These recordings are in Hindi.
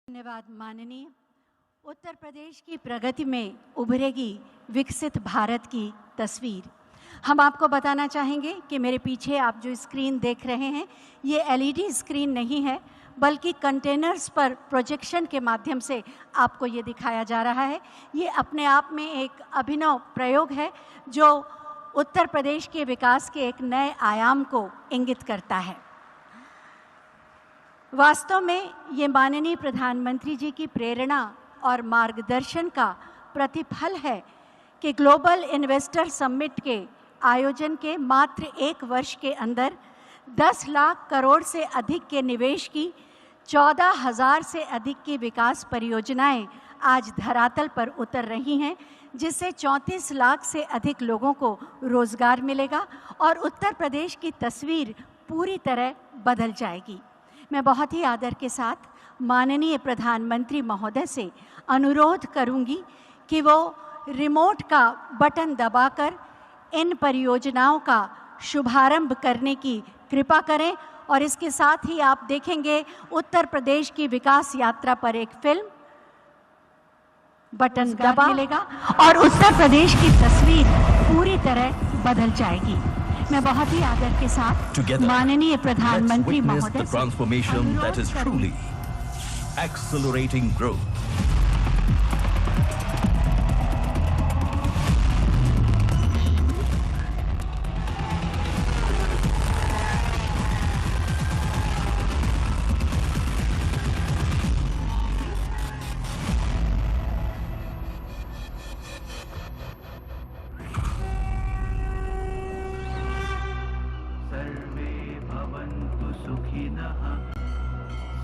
धन्यवाद माननीय। उत्तर प्रदेश की प्रगति में उभरेगी विकसित भारत की तस्वीर। हम आपको बताना चाहेंगे कि मेरे पीछे आप जो स्क्रीन देख रहे हैं ये एलईडी स्क्रीन नहीं है, बल्कि कंटेनर्स पर प्रोजेक्शन के माध्यम से आपको ये दिखाया जा रहा है। ये अपने आप में एक अभिनव प्रयोग है जो उत्तर प्रदेश के विकास के एक नए आयाम को इंगित करता है। वास्तव में ये माननीय प्रधानमंत्री जी की प्रेरणा और मार्गदर्शन का प्रतिफल है कि ग्लोबल इन्वेस्टर समिट के आयोजन के मात्र 1 वर्ष के अंदर 10 लाख करोड़ से अधिक के निवेश की 14,000 से अधिक की विकास परियोजनाएं आज धरातल पर उतर रही हैं, जिससे 34 लाख से अधिक लोगों को रोजगार मिलेगा और उत्तर प्रदेश की तस्वीर पूरी तरह बदल जाएगी। मैं बहुत ही आदर के साथ माननीय प्रधानमंत्री महोदय से अनुरोध करूंगी कि वो रिमोट का बटन दबाकर इन परियोजनाओं का शुभारंभ करने की कृपा करें और इसके साथ ही आप देखेंगे उत्तर प्रदेश की विकास यात्रा पर एक फिल्म बटन दबा मिलेगा और उत्तर प्रदेश की तस्वीर पूरी तरह बदल जाएगी। मैं बहुत ही आदर के साथ माननीय प्रधानमंत्री महोदय से अनुरोध करूंगी। Accelerating growth. सर्वे भवन्तु सुखिनः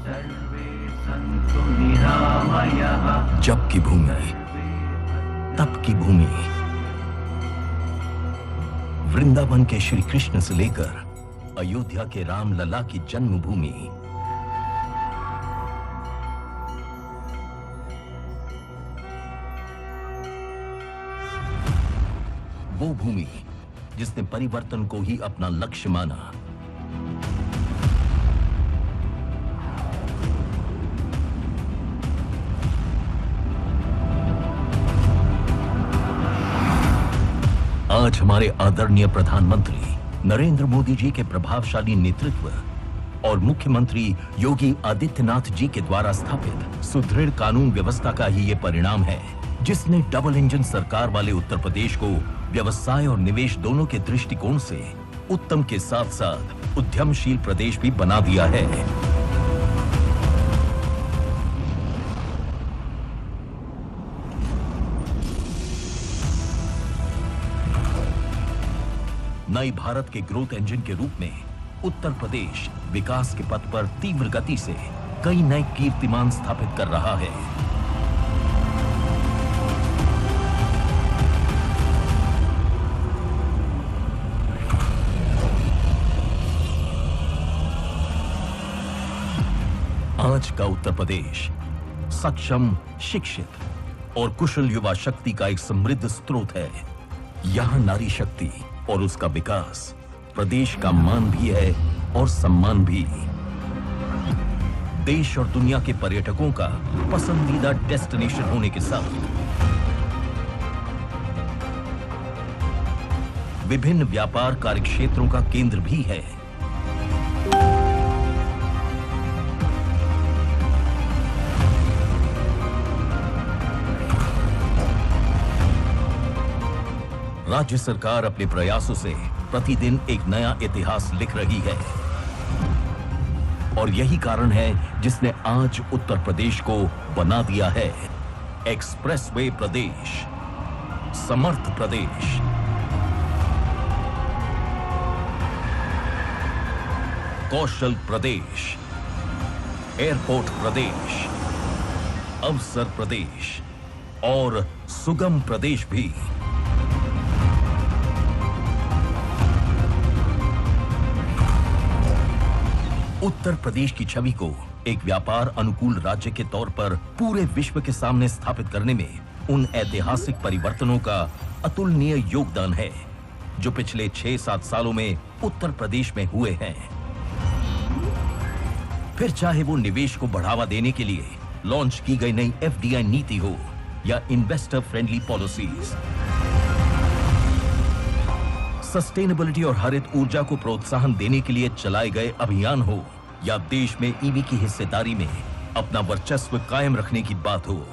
सर्वे सन्तु निरामयः। जब की भूमि तब की भूमि, वृंदावन के श्री कृष्ण से लेकर अयोध्या के राम लला की जन्मभूमि, वो भूमि जिसने परिवर्तन को ही अपना लक्ष्य माना। आज हमारे आदरणीय प्रधानमंत्री नरेंद्र मोदी जी के प्रभावशाली नेतृत्व और मुख्यमंत्री योगी आदित्यनाथ जी के द्वारा स्थापित सुदृढ़ कानून व्यवस्था का ही ये परिणाम है, जिसने डबल इंजन सरकार वाले उत्तर प्रदेश को व्यवसाय और निवेश दोनों के दृष्टिकोण से उत्तम के साथ साथ उद्यमशील प्रदेश भी बना दिया है। नए भारत के ग्रोथ इंजन के रूप में उत्तर प्रदेश विकास के पथ पर तीव्र गति से कई नए कीर्तिमान स्थापित कर रहा है। आज का उत्तर प्रदेश सक्षम, शिक्षित और कुशल युवा शक्ति का एक समृद्ध स्रोत है। यहां नारी शक्ति और उसका विकास प्रदेश का मान भी है और सम्मान भी। देश और दुनिया के पर्यटकों का पसंदीदा डेस्टिनेशन होने के साथ विभिन्न व्यापार कार्यक्षेत्रों का केंद्र भी है। राज्य सरकार अपने प्रयासों से प्रतिदिन एक नया इतिहास लिख रही है और यही कारण है जिसने आज उत्तर प्रदेश को बना दिया है एक्सप्रेसवे प्रदेश, समर्थ प्रदेश। कौशल प्रदेश, एयरपोर्ट प्रदेश, अवसर प्रदेश और सुगम प्रदेश भी। उत्तर प्रदेश की छवि को एक व्यापार अनुकूल राज्य के तौर पर पूरे विश्व के सामने स्थापित करने में उन ऐतिहासिक परिवर्तनों का अतुलनीय योगदान है जो पिछले 6-7 सालों में उत्तर प्रदेश में हुए हैं। फिर चाहे वो निवेश को बढ़ावा देने के लिए लॉन्च की गई नई एफडीआई नीति हो या इन्वेस्टर फ्रेंडली पॉलिसीज, सस्टेनेबिलिटी और हरित ऊर्जा को प्रोत्साहन देने के लिए चलाए गए अभियान हो या देश में ईवी की हिस्सेदारी में अपना वर्चस्व कायम रखने की बात हो,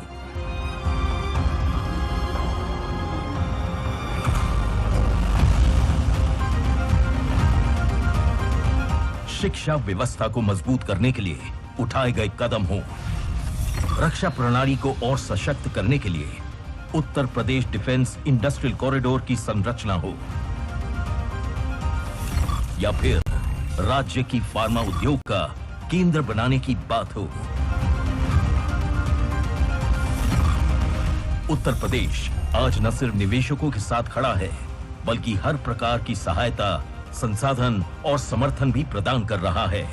शिक्षा व्यवस्था को मजबूत करने के लिए उठाए गए कदम हो, रक्षा प्रणाली को और सशक्त करने के लिए Uttar Pradesh defence industrial corridor की संरचना हो, या फिर राज्य की फार्मा उद्योग का केंद्र बनाने की बात हो। उत्तर प्रदेश आज न सिर्फ निवेशकों के साथ खड़ा है, बल्कि हर प्रकार की सहायता, संसाधन और समर्थन भी प्रदान कर रहा है।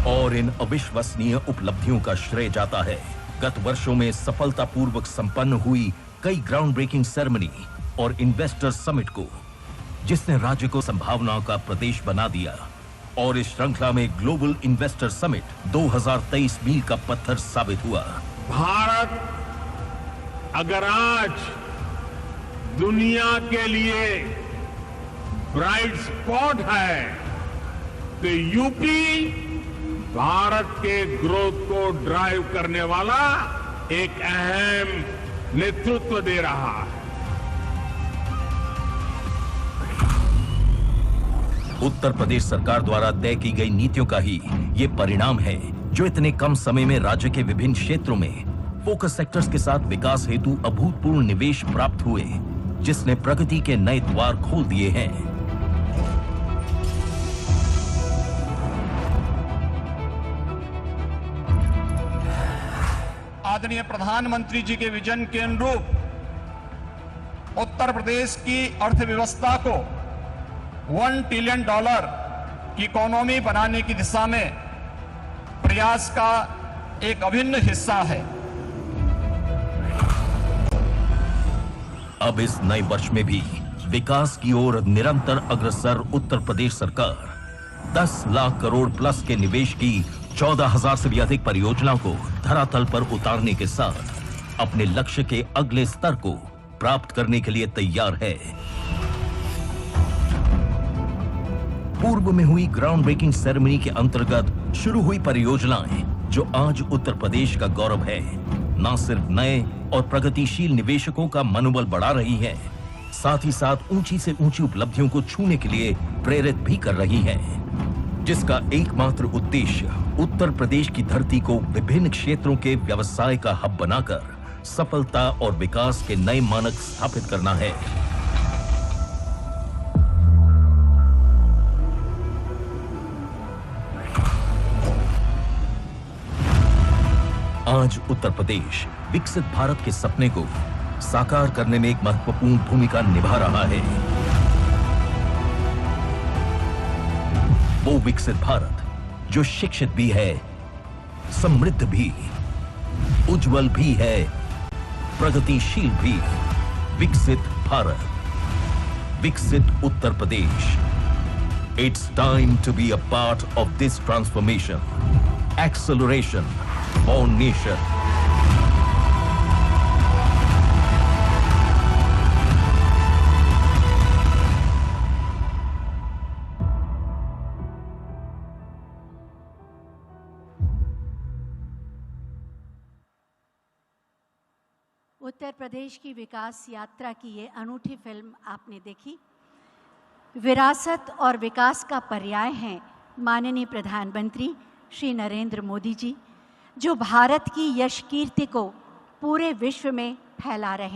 और इन अविश्वसनीय उपलब्धियों का श्रेय जाता है गत वर्षों में सफलतापूर्वक संपन्न हुई कई ग्राउंड ब्रेकिंग सेरेमनी और इन्वेस्टर समिट को, जिसने राज्य को संभावनाओं का प्रदेश बना दिया। और इस श्रृंखला में ग्लोबल इन्वेस्टर समिट 2023 मील का पत्थर साबित हुआ। भारत अगर आज दुनिया के लिए ब्राइट स्पॉट है तो यूपी भारत के ग्रोथ को ड्राइव करने वाला एक अहम नेतृत्व दे रहा है। उत्तर प्रदेश सरकार द्वारा तय की गई नीतियों का ही ये परिणाम है जो इतने कम समय में राज्य के विभिन्न क्षेत्रों में फोकस सेक्टर्स के साथ विकास हेतु अभूतपूर्व निवेश प्राप्त हुए, जिसने प्रगति के नए द्वार खोल दिए हैं। आदरणीय प्रधानमंत्री जी के विजन के अनुरूप उत्तर प्रदेश की अर्थव्यवस्था को $1 ट्रिलियन की इकोनॉमी बनाने की दिशा में प्रयास का एक अभिन्न हिस्सा है। अब इस नए वर्ष में भी विकास की ओर निरंतर अग्रसर उत्तर प्रदेश सरकार 10 लाख करोड़ प्लस के निवेश की 14,000 से भी अधिक परियोजनाओं को धरातल पर उतारने के साथ अपने लक्ष्य के अगले स्तर को प्राप्त करने के लिए तैयार है। पूर्व में हुई ग्राउंड ब्रेकिंग सेरेमनी के अंतर्गत शुरू हुई परियोजनाएं जो आज उत्तर प्रदेश का गौरव है, न सिर्फ नए और प्रगतिशील निवेशकों का मनोबल बढ़ा रही है, साथ ही साथ ऊंची से ऊंची उपलब्धियों को छूने के लिए प्रेरित भी कर रही है, जिसका एकमात्र उद्देश्य उत्तर प्रदेश की धरती को विभिन्न क्षेत्रों के व्यवसाय का हब बनाकर सफलता और विकास के नए मानक स्थापित करना है। आज उत्तर प्रदेश विकसित भारत के सपने को साकार करने में एक महत्वपूर्ण भूमिका निभा रहा है। वो विकसित भारत जो शिक्षित भी है, समृद्ध भी, उज्जवल भी है, प्रगतिशील भी। विकसित भारत, विकसित Uttar Pradesh. It's time to be a part of this transformation. Acceleration for nation. Uttar Pradesh की विकास यात्रा की ये अनूठी फिल्म आपने देखी। विरासत और विकास का पर्याय हैं माननीय प्रधानमंत्री श्री नरेंद्र मोदी जी, जो भारत की यश कीर्ति को पूरे विश्व में फैला रहे हैं।